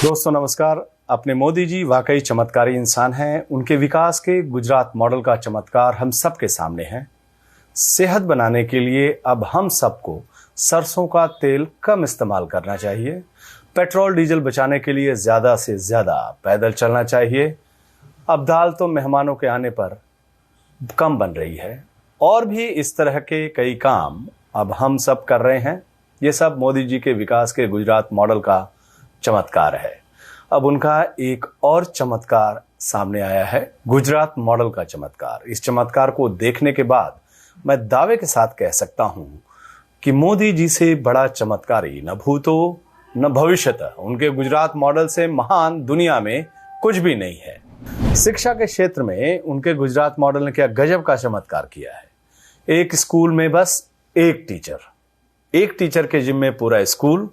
दोस्तों नमस्कार। अपने मोदी जी वाकई चमत्कारी इंसान हैं। उनके विकास के गुजरात मॉडल का चमत्कार हम सबके सामने है। सेहत बनाने के लिए अब हम सबको सरसों का तेल कम इस्तेमाल करना चाहिए। पेट्रोल डीजल बचाने के लिए ज़्यादा से ज़्यादा पैदल चलना चाहिए। अब दाल तो मेहमानों के आने पर कम बन रही है और भी इस तरह के कई काम अब हम सब कर रहे हैं। ये सब मोदी जी के विकास के गुजरात मॉडल का चमत्कार है। अब उनका एक और चमत्कार सामने आया है, गुजरात मॉडल का चमत्कार। इस चमत्कार को देखने के बाद मैं दावे के साथ कह सकता हूं कि मोदी जी से बड़ा चमत्कारी न भूतो न भविष्यतः उनके गुजरात मॉडल से महान दुनिया में कुछ भी नहीं है। शिक्षा के क्षेत्र में उनके गुजरात मॉडल ने क्या गजब का चमत्कार किया है। एक स्कूल में बस एक टीचर के जिम्मे पूरा स्कूल।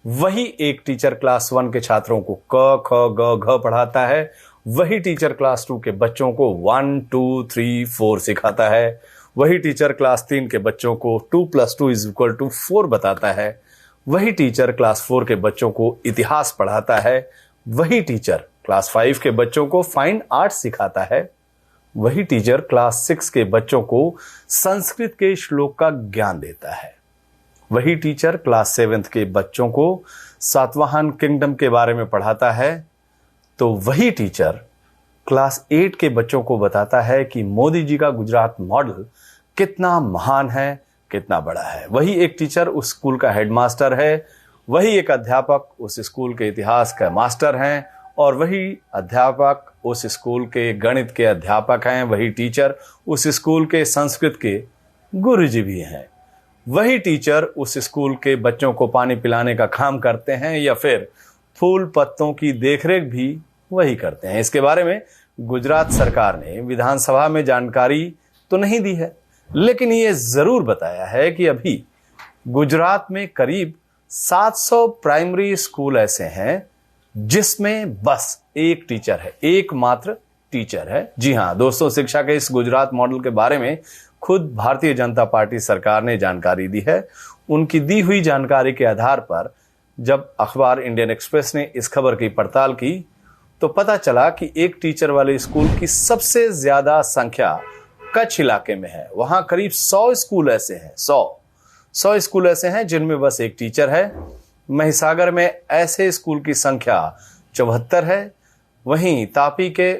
वही एक टीचर क्लास 1 के छात्रों को क ख ग घ पढ़ाता है। वही टीचर क्लास 2 के बच्चों को 1 2 3 4 सिखाता है। वही टीचर क्लास 3 के बच्चों को 2 + 2 = 4 बताता है। वही टीचर क्लास 4 के बच्चों को इतिहास पढ़ाता है। वही टीचर क्लास 5 के बच्चों को फाइन आर्ट सिखाता है। वही टीचर क्लास 6 के बच्चों को संस्कृत के श्लोक का ज्ञान देता है। वही टीचर क्लास 7 के बच्चों को सातवाहन किंगडम के बारे में पढ़ाता है। तो वही टीचर क्लास 8 के बच्चों को बताता है कि मोदी जी का गुजरात मॉडल कितना महान है, कितना बड़ा है। वही एक टीचर उस स्कूल का हेडमास्टर है। वही एक अध्यापक उस स्कूल के इतिहास का मास्टर हैं और वही अध्यापक उस स्कूल के गणित के अध्यापक हैं। वही टीचर उस स्कूल के संस्कृत के गुरुजी भी हैं। वही टीचर उस स्कूल के बच्चों को पानी पिलाने का काम करते हैं या फिर फूल पत्तों की देखरेख भी वही करते हैं। इसके बारे में गुजरात सरकार ने विधानसभा में जानकारी तो नहीं दी है, लेकिन ये जरूर बताया है कि अभी गुजरात में करीब 700 प्राइमरी स्कूल ऐसे हैं जिसमें बस एक टीचर है, एकमात्र टीचर है। जी हां दोस्तों, शिक्षा के इस गुजरात मॉडल के बारे में खुद भारतीय जनता पार्टी सरकार ने जानकारी दी है। उनकी दी हुई जानकारी के आधार पर जब अखबार इंडियन एक्सप्रेस ने इस खबर की पड़ताल की तो पता चला कि एक टीचर वाले स्कूल की सबसे ज्यादा संख्या कच्छ इलाके में है। वहां करीब 100 स्कूल ऐसे हैं, 100 स्कूल ऐसे हैं जिनमें बस एक टीचर है। महिसागर में ऐसे स्कूल की संख्या 74 है। वहीं तापी के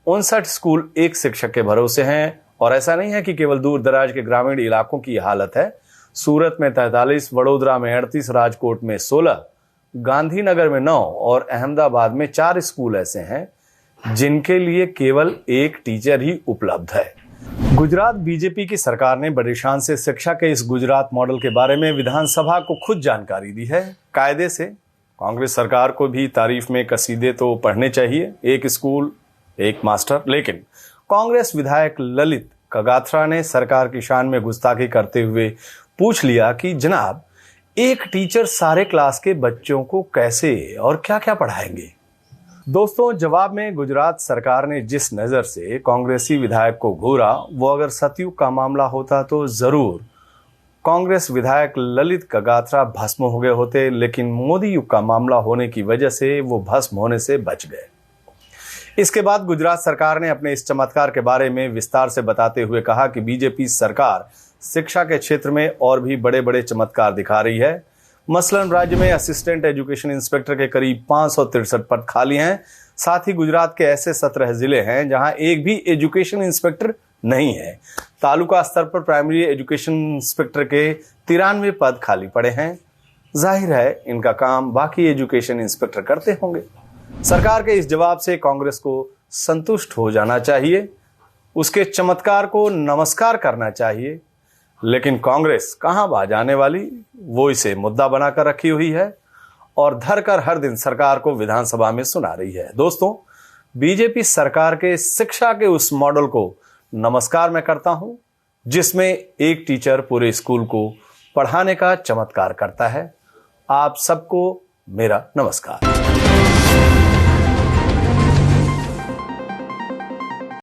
59 स्कूल एक शिक्षक के भरोसे हैं। और ऐसा नहीं है कि केवल दूर दराज के ग्रामीण इलाकों की हालत है। सूरत में 43, वडोदरा में 38, राजकोट में 16, गांधीनगर में 9 और अहमदाबाद में 4 स्कूल ऐसे हैं जिनके लिए केवल एक टीचर ही उपलब्ध है। गुजरात बीजेपी की सरकार ने बड़ी शान से शिक्षा के इस गुजरात मॉडल के बारे में विधानसभा को खुद जानकारी दी है, कायदे से। कांग्रेस सरकार को भी तारीफ में कसीदे तो पढ़ने चाहिए, एक स्कूल एक मास्टर। लेकिन कांग्रेस विधायक ललित कगाथरा ने सरकार की शान में गुस्ताखी करते हुए पूछ लिया कि जनाब, एक टीचर सारे क्लास के बच्चों को कैसे और क्या क्या पढ़ाएंगे। दोस्तों, जवाब में गुजरात सरकार ने जिस नजर से कांग्रेसी विधायक को घूरा, वो अगर सतयुग का मामला होता तो जरूर कांग्रेस विधायक ललित कगाथरा भस्म हो गए होते, लेकिन मोदी युग का मामला होने की वजह से वो भस्म होने से बच गए। इसके बाद गुजरात सरकार ने अपने इस चमत्कार के बारे में विस्तार से बताते हुए कहा कि बीजेपी सरकार शिक्षा के क्षेत्र में और भी बड़े बड़े चमत्कार दिखा रही है। मसलन राज्य में असिस्टेंट एजुकेशन इंस्पेक्टर के करीब 563 पद खाली हैं। साथ ही गुजरात के ऐसे 17 जिले हैं जहां एक भी एजुकेशन इंस्पेक्टर नहीं है। तालुका स्तर पर प्राइमरी एजुकेशन इंस्पेक्टर के 93 पद खाली पड़े हैं। जाहिर है इनका काम बाकी एजुकेशन इंस्पेक्टर करते होंगे। सरकार के इस जवाब से कांग्रेस को संतुष्ट हो जाना चाहिए, उसके चमत्कार को नमस्कार करना चाहिए। लेकिन कांग्रेस कहां बाज आने वाली, वो इसे मुद्दा बनाकर रखी हुई है और धरकर हर दिन सरकार को विधानसभा में सुना रही है। दोस्तों, बीजेपी सरकार के शिक्षा के उस मॉडल को नमस्कार मैं करता हूं जिसमें एक टीचर पूरे स्कूल को पढ़ाने का चमत्कार करता है। आप सबको मेरा नमस्कार।